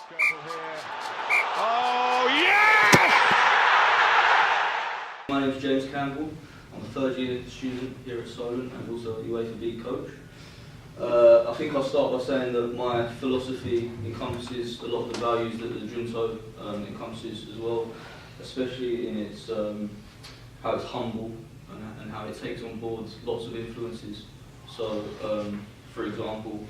Campbell here. Oh, yes! My name is James Campbell. I'm a third-year student here at Solent and also a UEFA B coach. I think I'll start by saying that my philosophy encompasses a lot of the values that the Junto encompasses as well, especially in its how it's humble and how it takes on board lots of influences. So, for example,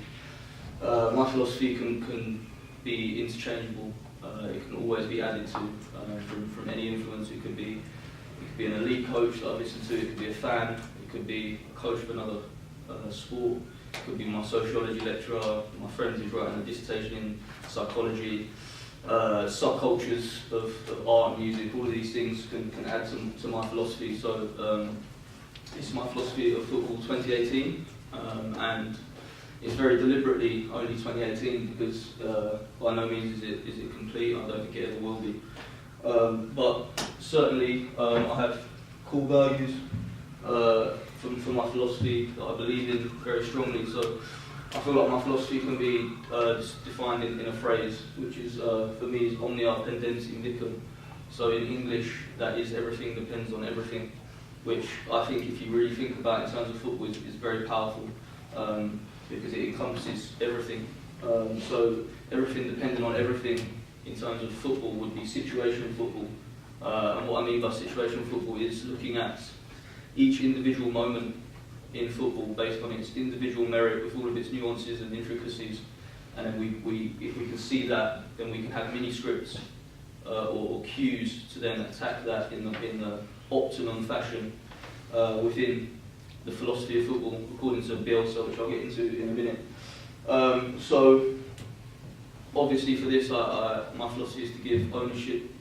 my philosophy can be interchangeable. It can always be added to from any influence. It could be an elite coach that I listen to. It could be a fan. It could be a coach of another sport. It could be my sociology lecturer, my friend who's writing a dissertation in psychology, subcultures of art, music. All of these things can add to my philosophy. So it's my philosophy of football 2018, and it's very deliberately only 2018 because by no means is it complete. I don't think it ever will be. But certainly I have core values from my philosophy that I believe in very strongly. So I feel like my philosophy can be defined in a phrase, which is for me is omnia pendentia vicum. So in English, that is everything depends on everything, which I think if you really think about in terms of football is very powerful. Because it encompasses everything. So everything depending on everything in terms of football would be situational football. And what I mean by situational football is looking at each individual moment in football based on its individual merit with all of its nuances and intricacies. And then if we can see that, then we can have mini scripts or cues to then attack that in the optimum fashion within the philosophy of football, according to Bielsa, which I'll get into in a minute. So, obviously for this, my philosophy is to give ownership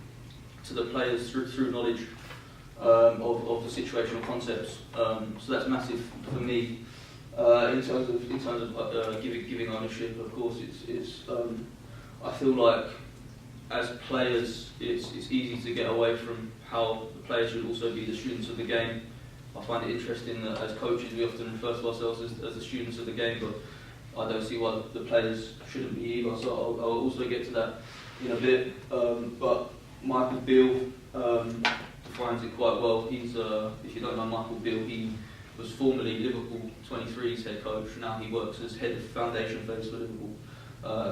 to the players through knowledge of the situational concepts. So that's massive for me. In terms of giving ownership, of course, it's I feel like as players, it's easy to get away from how the players should also be the students of the game. I find it interesting that as coaches we often refer to ourselves as the students of the game, but I don't see why the players shouldn't be either, so I'll also get to that in a bit. But Michael Beale defines it quite well. He's, if you don't know Michael Beale, he was formerly Liverpool 23's head coach. Now he works as head of foundation phase for Liverpool.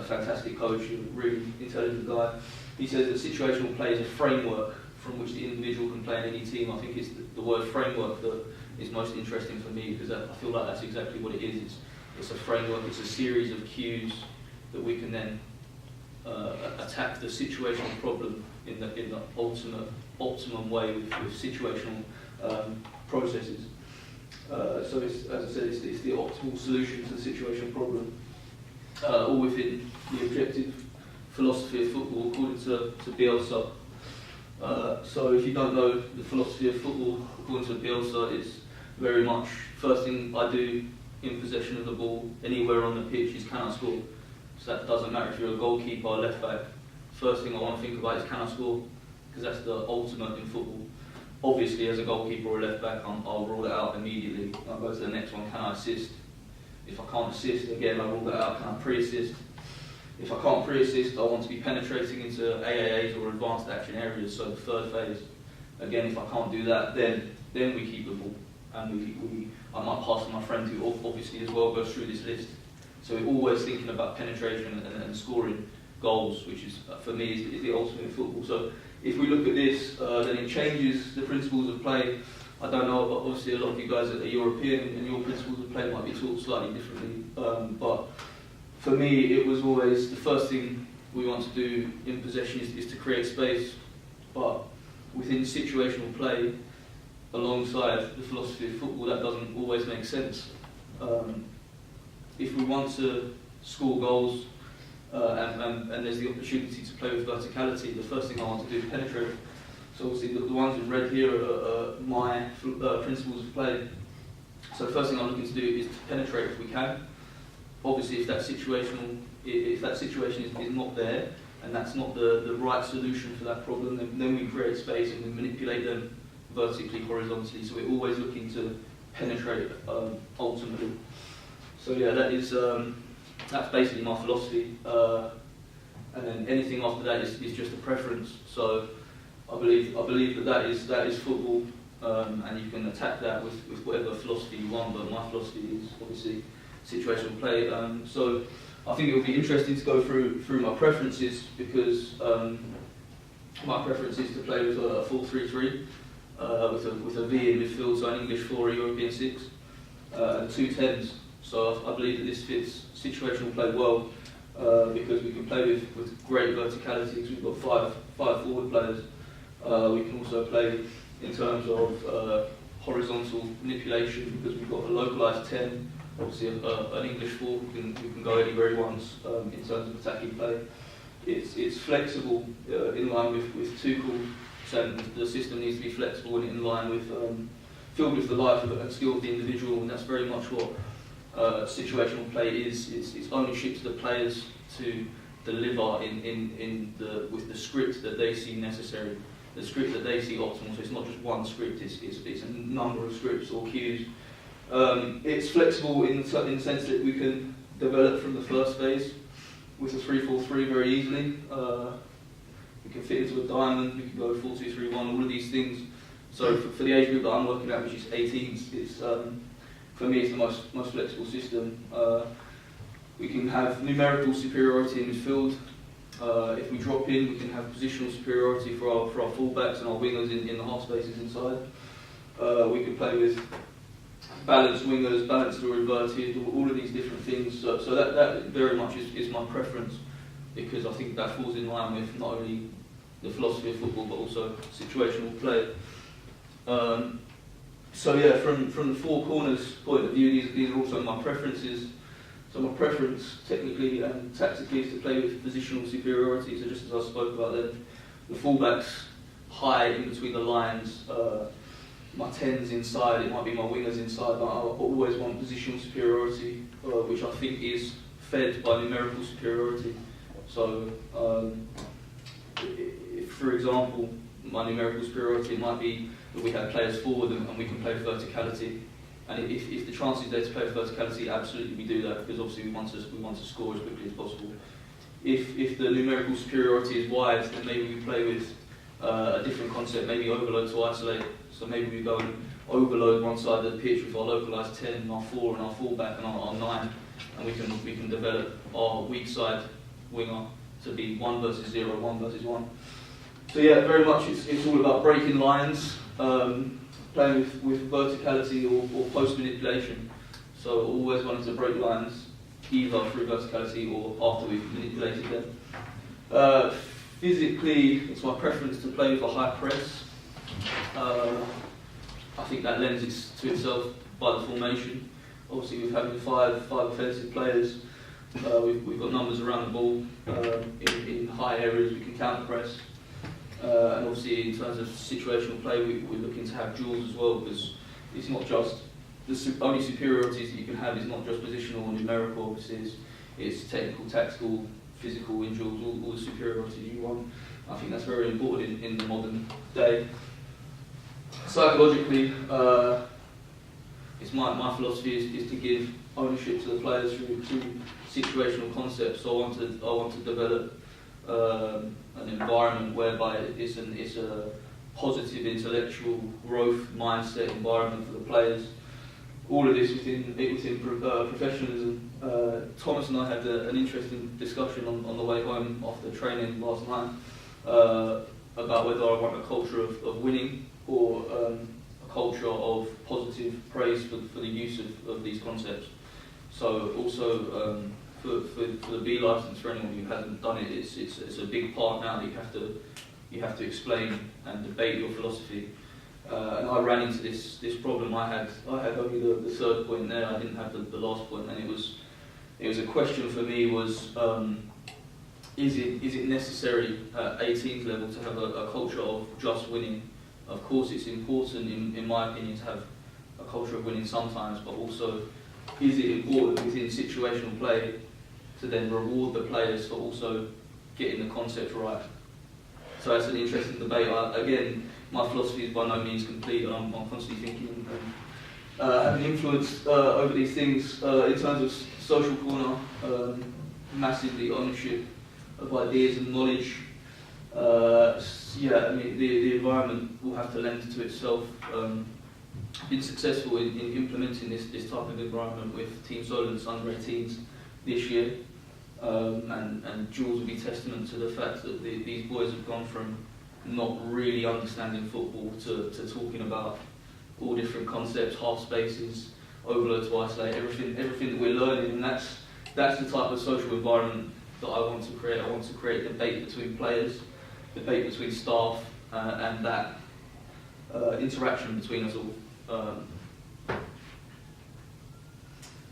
Fantastic coach, a really intelligent guy. He says that situational play is a framework from which the individual can play in any team. I think it's the word framework that is most interesting for me because I feel like that's exactly what it is. It's a framework, it's a series of cues that we can then attack the situational problem in the optimum way with situational processes. So it's, as I said, it's the optimal solution to the situational problem, all within the objective philosophy of football according to Bielsa. So if you don't know the philosophy of football, according to Bielsa, it's very much, first thing I do in possession of the ball, anywhere on the pitch, is can I score? So that doesn't matter if you're a goalkeeper or left back. First thing I want to think about is can I score? Because that's the ultimate in football. Obviously as a goalkeeper or a left back, I'll rule it out immediately. I'll go to the next one, can I assist? If I can't assist, again I'll rule that out, can I pre-assist? If I can't pre-assist, I want to be penetrating into AAAs or advanced action areas, so the third phase. Again, if I can't do that, then we keep the ball. And I might pass to my friend who obviously as well goes through this list. So we're always thinking about penetration and scoring goals, which is, for me, is the ultimate in football. So if we look at this, then it changes the principles of play. I don't know, but obviously a lot of you guys are European and your principles of play might be taught slightly differently. But for me, it was always the first thing we want to do in possession is to create space, but within situational play, alongside the philosophy of football, that doesn't always make sense. If we want to score goals and there's the opportunity to play with verticality, the first thing I want to do is penetrate. So obviously the ones in red here are my principles of play. So the first thing I'm looking to do is to penetrate if we can. Obviously, if that situation is not there, and that's not the right solution for that problem, then we create space and we manipulate them vertically, horizontally. So we're always looking to penetrate ultimately. So yeah, that's basically my philosophy. and then anything after that is just a preference. So I believe that is football, and you can attack that with whatever philosophy you want. But my philosophy is obviously situational play. So I think it would be interesting to go through my preferences, because my preference is to play with a 4-3-3, with a V in midfield, so an English 4, a European 6, and 2 10s. So I believe that this fits situational play well, because we can play with great verticality, because we've got five forward players. We can also play in terms of horizontal manipulation, because we've got a localised 10, obviously an English 4 who can go anywhere he wants in terms of attacking play. It's flexible in line with Tuchel, saying the system needs to be flexible and in line with, filled with the life and skill of the individual, and that's very much what situational play is. It's ownership to the players to deliver with the script that they see necessary, the script that they see optimal. So it's not just one script; it's a number of scripts or cues. It's flexible in the sense that we can develop from the first phase with a 3-4-3 very easily. We can fit into a diamond. We can go 4-2-3-1. All of these things. So for the age group that I'm working at, which is 18s, it's for me it's the most flexible system. We can have numerical superiority in midfield. If we drop in, we can have positional superiority for our fullbacks and our wingers in the half spaces inside. We can play with balanced wingers, balanced or inverted, all of these different things. So that very much is my preference, because I think that falls in line with not only the philosophy of football but also situational play. So yeah, from the four corners point of view, these are also my preferences. So my preference, technically and tactically, is to play with positional superiority. So just as I spoke about then, the fullbacks high in between the lines, my 10s inside, it might be my wingers inside, but I always want positional superiority, which I think is fed by numerical superiority. So, if, for example, my numerical superiority might be that we have players forward and we can play with verticality. And if the chance is there to play with verticality, absolutely we do that, because obviously we want to score as quickly as possible. If the numerical superiority is wide, then maybe we play with a different concept, maybe overload to isolate. So maybe we go and overload one side of the pitch with our localised 10, our 4 and our fullback and our 9, and we can develop our weak side winger to be 1 versus 0, 1 versus 1. So yeah, very much it's all about breaking lines, playing with verticality or post manipulation. So always wanting to break lines either through verticality or after we've manipulated them. Physically, it's my preference to play with a high press. I think that lends to itself by the formation. Obviously, with having five offensive players, we've got numbers around the ball. In high areas, we can counter press. And obviously, in terms of situational play, we're looking to have duels as well, because it's not just the only superiorities that you can have is not just positional or numerical. Obviously, it's technical, tactical, physical in duels, all the superiority you want. I think that's very important in the modern day. Psychologically, it's my philosophy is to give ownership to the players through situational concepts. So I want to develop an environment whereby it's a positive intellectual growth mindset environment for the players. All of this within professionalism. Thomas and I had an interesting discussion on the way home after training last night about whether I want a culture of winning or a culture of positive praise for the use of these concepts. So also for the B license, for anyone who hasn't done it, it's a big part now that you have to explain and debate your philosophy. And I ran into this problem. I had only the third point there. I didn't have the last point, and it was a question for me was, is it necessary at 18th level to have a culture of just winning? Of course, it's important, in my opinion, to have a culture of winning sometimes, but also, is it important within situational play to then reward the players for also getting the concept right? So that's an interesting debate. Again, my philosophy is by no means complete, and I'm constantly thinking and having influence over these things. In terms of social corner, massively ownership of ideas and knowledge. Yeah, I mean, the environment will have to lend to itself. Been successful in implementing this type of environment with Team Solent's under 18s this year, and Jules will be testament to the fact that these boys have gone from not really understanding football to talking about all different concepts, half spaces, overload to isolate, everything that we're learning, and that's the type of social environment that I want to create. I want to create debate between players, debate between staff, and that interaction between us all.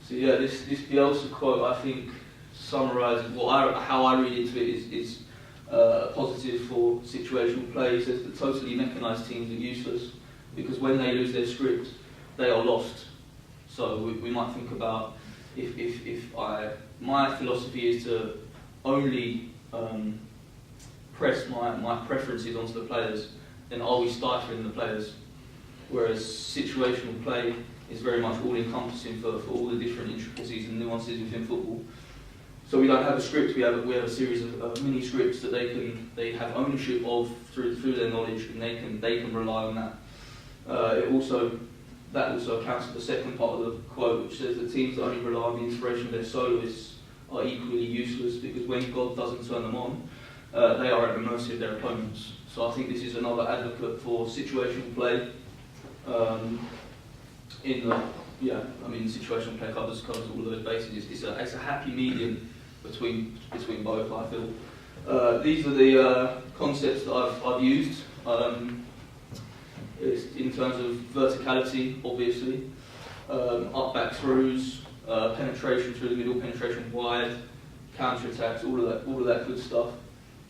So yeah, this Bielsa quote, I think, summarises how I read into it is positive for situational play. It says that totally mechanised teams are useless because when they lose their script, they are lost. So we might think about my philosophy is to only press my preferences onto the players, then are we stifling the players? Whereas situational play is very much all-encompassing for all the different intricacies and nuances within football. So we don't have a script, we have a series of mini scripts that they have ownership of through their knowledge, and they can rely on that. That also accounts for the second part of the quote, which says that teams that only rely on the inspiration of their soloists are equally useless because when God doesn't turn them on, they are at the mercy of their opponents. So I think this is another advocate for situational play. Situational play covers all of those bases. It's a happy medium between both, I feel. These are the concepts that I've used. It's in terms of verticality, obviously, up back throughs, penetration through the middle, penetration wide, counter attacks, all of that good stuff.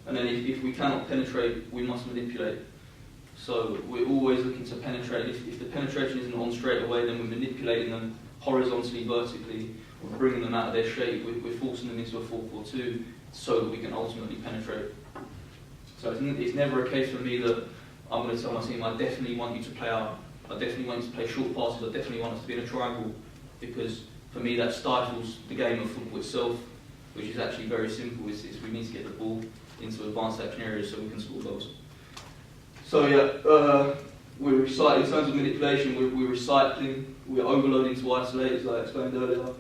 And then if we cannot penetrate, we must manipulate. So we're always looking to penetrate. If the penetration isn't on straight away, then we're manipulating them horizontally, vertically, we're bringing them out of their shape. We're forcing them into a 4-4-2 so that we can ultimately penetrate. So it's never a case for me that I'm going to tell my team, I definitely want you to play out. I definitely want you to play short passes. I definitely want us to be in a triangle, because for me that stifles the game of football itself, which is actually very simple. It's we need to get the ball into advanced action areas so we can score goals. So yeah, we're recycling in terms of manipulation. We're recycling. We're overloading to isolate, as I explained earlier.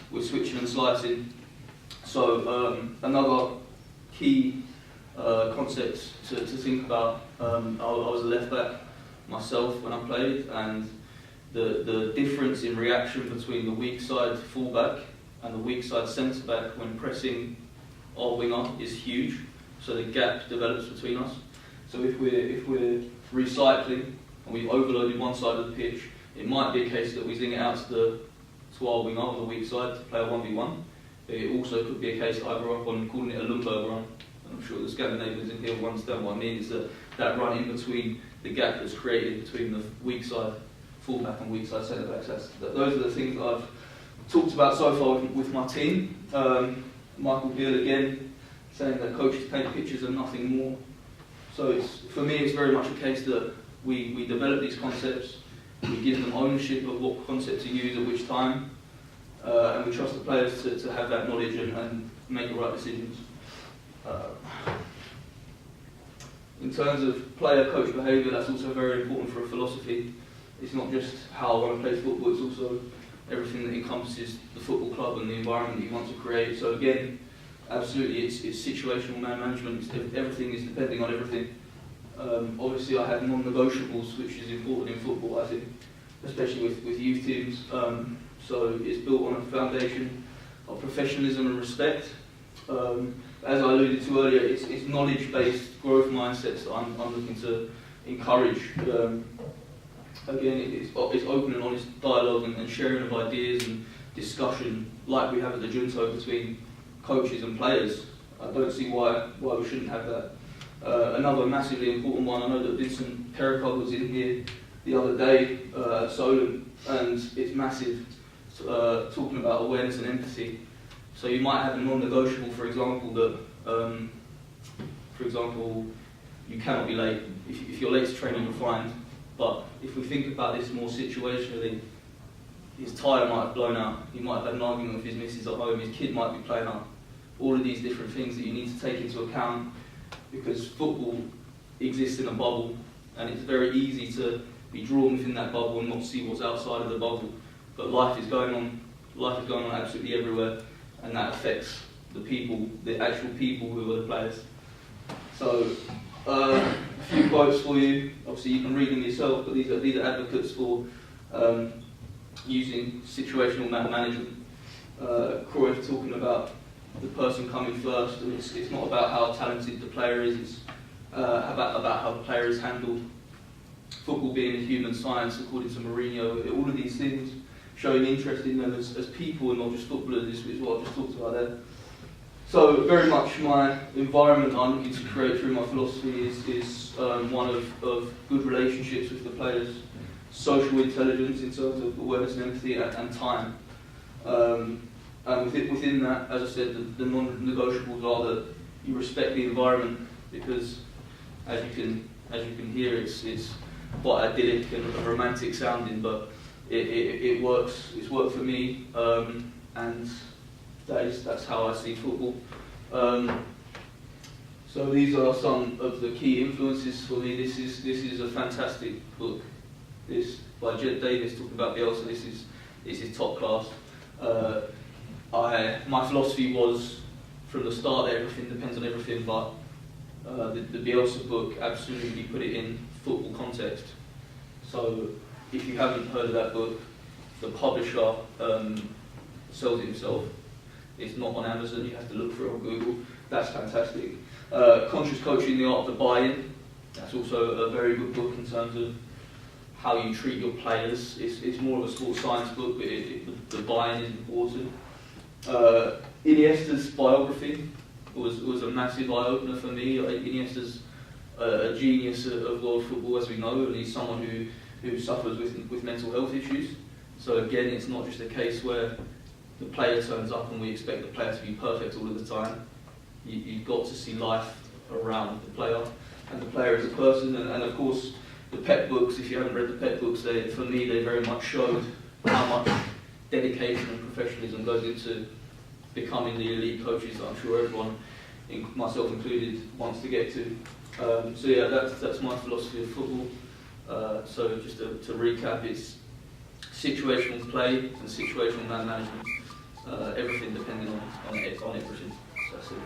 We're switching and slicing. So another key concept to think about. I was a left back myself when I played, and the difference in reaction between the weak side fullback and the weak side centre back when pressing our winger is huge. So the gap develops between us. So if we're recycling and we've overloaded one side of the pitch, it might be a case that we zing it out to our winger on the weak side to play a 1v1. It also could be a case that I grew up on calling it a Lumberg run. And I'm sure the Scandinavians in here will understand what I mean. Is that run in between the gap that's created between the weak side fullback and weak side centre back. Those are the things that I've talked about so far with my team. Michael Beale again saying that coaches paint pictures and nothing more. So for me it's very much a case that we develop these concepts, we give them ownership of what concept to use at which time, and we trust the players to have that knowledge and make the right decisions. In terms of player-coach behaviour, that's also very important for a philosophy. It's not just how I want to play football, it's also everything that encompasses the football club and the environment that you want to create. So again, absolutely, it's situational man management. Everything is depending on everything. Obviously, I have non-negotiables, which is important in football, I think, especially with youth teams. So it's built on a foundation of professionalism and respect. As I alluded to earlier, it's knowledge-based growth mindsets that I'm looking to encourage. Again, it's open and honest dialogue and sharing of ideas and discussion, like we have at the Junto between coaches and players. I don't see why we shouldn't have that. Another massively important one, I know that Vincent Pericard was in here the other day at Solent, and it's massive, talking about awareness and empathy. So you might have a non-negotiable, for example, that, you cannot be late. If you're late to training, you're fined. But if we think about this more situationally, his tyre might have blown out, he might have had an argument with his missus at home, his kid might be playing up. all of these different things that you need to take into account, because football exists in a bubble, and it's very easy to be drawn within that bubble and not see what's outside of the bubble. But life is going on absolutely everywhere, and that affects the people, the actual people who are the players. So, a few quotes for you. Obviously, you can read them yourself, but these are advocates for using situational management. Cruyff talking about the person coming first, and it's not about how talented the player is, it's about how the player is handled. Football being a human science, according to Mourinho. All of these things, showing interest in them as people and not just footballers, is what I've just talked about there. So very much my environment I'm looking to create through my philosophy is one of good relationships with the players, social intelligence in terms of awareness and empathy, and time. And within that, as I said, the non-negotiables are that you respect the environment, because as you can hear, it's quite idyllic and romantic sounding, but it works. It's worked for me, and that's how I see football. So these are some of the key influences for me. This is a fantastic book. This by Jed Davis, talking about Bielsa. This is top class. My philosophy was from the start that everything depends on everything, but the Bielsa book absolutely put it in football context. So if you haven't heard of that book, the publisher sells it himself. It's not on Amazon, you have to look for it on Google. That's fantastic. Conscious Coaching, the Art of the Buy-In. That's also a very good book in terms of how you treat your players. It's more of a sports science book, but the buy-in is important. Iniesta's biography was a massive eye-opener for me. Iniesta's a genius of world football, as we know, and he's someone who suffers with mental health issues. So again, it's not just a case where the player turns up and we expect the player to be perfect all of the time. You've got to see life around the player and the player as a person. And of course, the Pep books, if you haven't read the Pep books, for me they very much showed how much dedication and professionalism goes into becoming the elite coaches that I'm sure everyone, myself included, wants to get to. So yeah, that's my philosophy of football. So just to recap, it's situational play and situational man management. Everything depending on everything. So that's it.